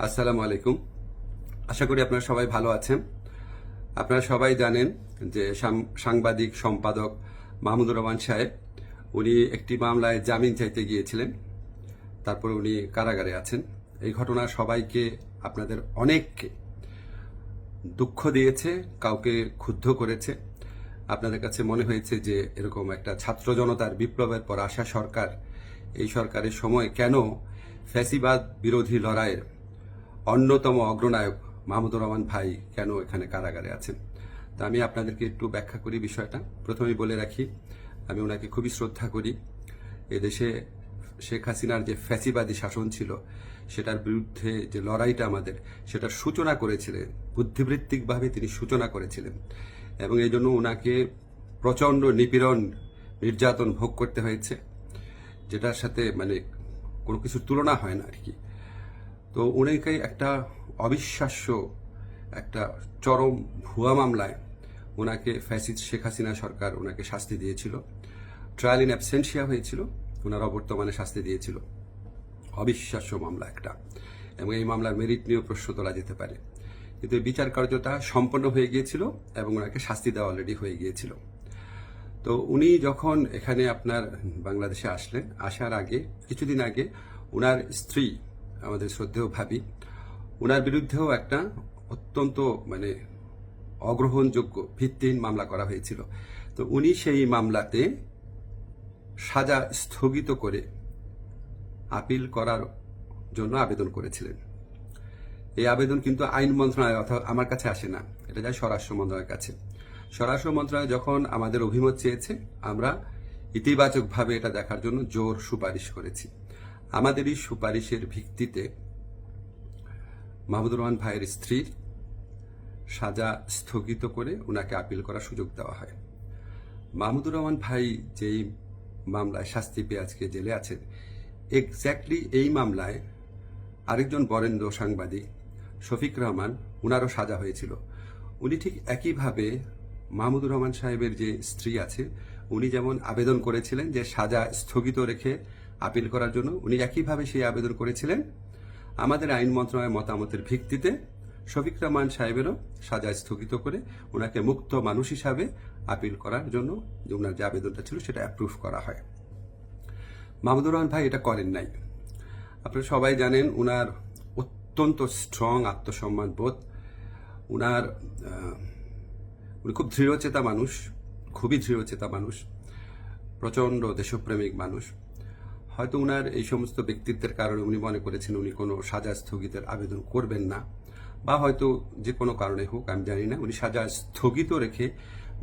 আসসালামু আলাইকুম। আশা করি আপনারা সবাই ভালো আছেন। আপনারা সবাই জানেন যে সাংবাদিক সম্পাদক মাহমুদুর রহমান সাহেব উনি একটি মামলায় জামিন চাইতে গিয়েছিলেন, তারপর উনি কারাগারে আছেন। এই ঘটনা সবাইকে, আপনাদের অনেককে দুঃখ দিয়েছে, কাউকে ক্ষুব্ধ করেছে। আপনাদের কাছে মনে হয়েছে যে এরকম একটা ছাত্র জনতার বিপ্লবের পর আসা সরকার, এই সরকারের সময় কেন ফ্যাসিবাদ বিরোধী লড়াইয়ের অন্যতম অগ্রনায়ক মাহমুদুর রহমান ভাই কেন এখানে কারাগারে আছেন। তা আমি আপনাদেরকে একটু ব্যাখ্যা করি বিষয়টা। প্রথমেই বলে রাখি, আমি ওনাকে খুবই শ্রদ্ধা করি। এদেশে শেখ হাসিনার যে ফ্যাসিবাদী শাসন ছিল, সেটার বিরুদ্ধে যে লড়াইটা আমাদের, সেটার সূচনা করেছিলেন, বুদ্ধিবৃত্তিকভাবে তিনি সূচনা করেছিলেন, এবং এই জন্য ওনাকে প্রচণ্ড নিপীড়ন, নির্যাতন ভোগ করতে হয়েছে, যেটার সাথে কোনো কিছুর তুলনা হয় না আর কি। তো উনাকে একটা অবিশ্বাস্য একটা চরম ভুয়া মামলায় ওনাকে ফ্যাসিস্ট শেখ হাসিনা সরকার ওনাকে শাস্তি দিয়েছিল। ট্রায়াল ইন অ্যাবসেন্সিয়া হয়েছিল, ওনার অবর্তমানে শাস্তি দিয়েছিল। অবিশ্বাস্য মামলা একটা, এবং এই মামলার মেরিট নিয়েও প্রশ্ন তোলা যেতে পারে, কিন্তু এই বিচার কার্যটা সম্পন্ন হয়ে গিয়েছিল এবং ওনাকে শাস্তি দেওয়া অলরেডি হয়ে গিয়েছিল। তো উনি যখন এখানে আপনার বাংলাদেশে আসলেন, আসার আগে কিছুদিন আগে ওনার স্ত্রী, আমাদের শ্রদ্ধেয় ভাবি, ওনার বিরুদ্ধেও একটা অত্যন্ত অগ্রহণযোগ্য ভিত্তিহীন মামলা করা হয়েছিল। তো উনি সেই মামলাতে সাজা স্থগিত করে আপিল করার জন্য আবেদন করেছিলেন। এই আবেদন কিন্তু আইন মন্ত্রণালয় অর্থাৎ আমার কাছে আসে না, এটা যায় স্বরাষ্ট্র মন্ত্রণালয়ের কাছে। স্বরাষ্ট্র মন্ত্রণালয় যখন আমাদের অভিমত চেয়েছে, আমরা ইতিবাচকভাবে এটা দেখার জন্য জোর সুপারিশ করেছি। আমাদের এই সুপারিশের ভিত্তিতে মাহমুদুর রহমান ভাইয়ের স্ত্রীর সাজা স্থগিত করে ওনাকে আপিল করার সুযোগ দেওয়া হয়। মাহমুদুর রহমান ভাই যেই মামলায় শাস্তি পেয়ে আজকে জেলে আছেন, এক্স্যাক্টলি এই মামলায় আরেকজন বরেণ্য সাংবাদিক শফিক রহমান, ওনারও সাজা হয়েছিল। উনি ঠিক একইভাবে মাহমুদুর রহমান সাহেবের যে স্ত্রী আছে, উনি যেমন আবেদন করেছিলেন যে সাজা স্থগিত রেখে আপিল করার জন্য, উনি একইভাবে সেই আবেদন করেছিলেন। আমাদের আইন মন্ত্রণালয়ের মতামতের ভিত্তিতে শফিক রহমান সাহেবেরও সাজা স্থগিত করে ওনাকে মুক্ত মানুষ হিসাবে আপিল করার জন্য যে ওনার যে আবেদনটা ছিল সেটা অ্যাপ্রুভ করা হয়। মাহমুদুর রহমান ভাই এটা করেন নাই। আপনারা সবাই জানেন ওনার অত্যন্ত স্ট্রং আত্মসম্মান বোধ, উনি খুব দৃঢ়চেতা মানুষ, খুবই দৃঢ়চেতা মানুষ, প্রচণ্ড দেশপ্রেমিক মানুষ। হয়তো উনার এই সমস্ত ব্যক্তিত্বের কারণে উনি মনে করেছেন উনি কোনো সাজা স্থগিতের আবেদন করবেন না, বা হয়তো যে কোনো কারণে হোক, আমি জানি না, উনি সাজা স্থগিত রেখে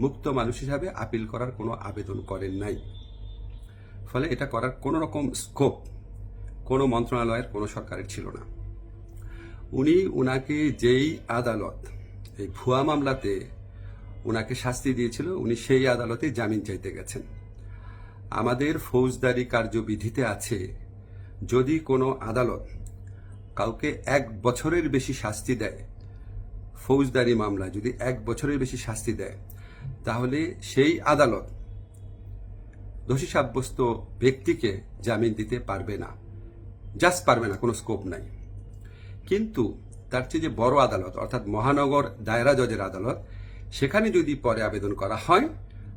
মুক্ত মানুষ হিসাবে আপিল করার কোনো আবেদন করেন নাই। ফলে এটা করার কোনো রকম স্কোপ কোনো মন্ত্রণালয়ের, কোনো সরকারের ছিল না। উনাকে যেই আদালত এই ভুয়া মামলাতে উনাকে শাস্তি দিয়েছিল, উনি সেই আদালতে জামিন চাইতে গেছেন। আমাদের ফৌজদারি কার্যবিধিতে আছে, যদি কোনো আদালত কাউকে 1 বছরের বেশি শাস্তি দেয়, ফৌজদারি মামলা যদি 1 বছরের বেশি শাস্তি দেয়, তাহলে সেই আদালত দোষী সাব্যস্ত ব্যক্তিকে জামিন দিতে পারবে না, জাস্ট পারবে না, কোনো স্কোপ নাই। কিন্তু তার চেয়ে যে বড় আদালত অর্থাৎ মহানগর দায়রা জজের আদালত, সেখানে যদি পরে আবেদন করা হয়,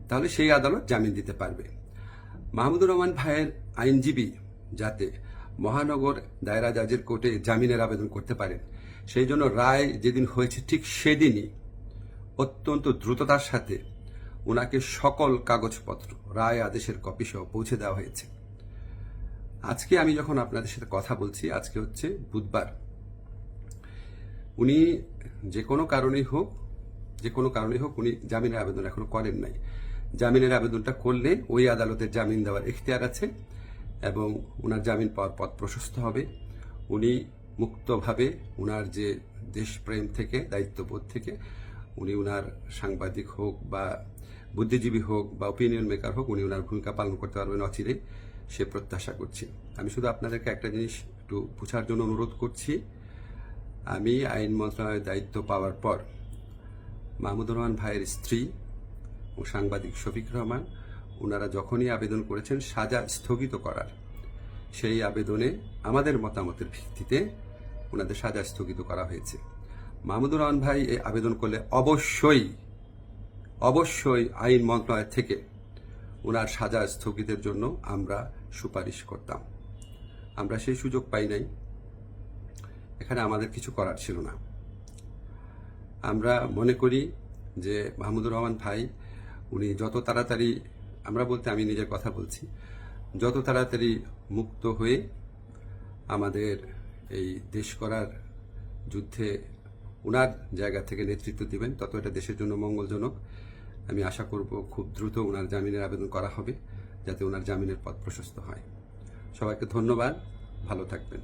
তাহলে সেই আদালত জামিন দিতে পারবে। মাহমুদুর রহমান ভাইয়ের আইনজীবী যাতে মহানগর দায়রা জজের কোর্টে জামিনের আবেদন করতে পারেন, সেই জন্য রায় যেদিন হয়েছে ঠিক সেদিনই অত্যন্ত দ্রুততার সাথে ওনাকে সকল কাগজপত্র, রায় আদেশের কপি সহ পৌঁছে দেওয়া হয়েছে। আজকে আমি যখন আপনাদের সাথে কথা বলছি, আজকে হচ্ছে বুধবার, উনি যে কোনো কারণেই হোক উনি জামিনের আবেদন এখনো করেন নাই। জামিনের আবেদনটা করলে ওই আদালতের জামিন দেওয়ার এখতিয়ার আছে এবং ওনার জামিন পাওয়ার পথ প্রশস্ত হবে। উনি মুক্তভাবে ওনার যে দেশপ্রেম থেকে, দায়িত্ববোধ থেকে, উনি ওনার সাংবাদিক হোক বা বুদ্ধিজীবী হোক বা ওপিনিয়ন মেকার হোক, উনি ওনার ভূমিকা পালন করতে পারবেন অচিরে, সে প্রত্যাশা করছি। আমি শুধু আপনাদেরকে একটা জিনিস একটু বোঝার জন্য অনুরোধ করছি। আমি আইন মন্ত্রণালয়ের দায়িত্ব পাওয়ার পর মাহমুদুর রহমান ভাইয়ের স্ত্রী ও সাংবাদিক শফিক রহমান, ওনারা যখনই আবেদন করেছেন সাজা স্থগিত করার, সেই আবেদনে আমাদের মতামতের ভিত্তিতে ওনাদের সাজা স্থগিত করা হয়েছে। মাহমুদুর রহমান ভাই এই আবেদন করলে অবশ্যই আইন মন্ত্রণালয় থেকে ওনার সাজা স্থগিতের জন্য আমরা সুপারিশ করতাম। আমরা সেই সুযোগ পাই নাই, এখানে আমাদের কিছু করার ছিল না। আমরা মনে করি যে মাহমুদুর রহমান ভাই উনি যত তাড়াতাড়ি, আমরা বলতে আমি নিজের কথা বলছি, যত তাড়াতাড়ি মুক্ত হয়ে আমাদের এই দেশ করার যুদ্ধে ওনার জায়গা থেকে নেতৃত্ব দিবেন, তত এটা দেশের জন্য মঙ্গলজনক। আমি আশা করব খুব দ্রুত ওনার জামিনের আবেদন করা হবে, যাতে ওনার জামিনের পথ প্রশস্ত হয়। সবাইকে ধন্যবাদ, ভালো থাকবেন।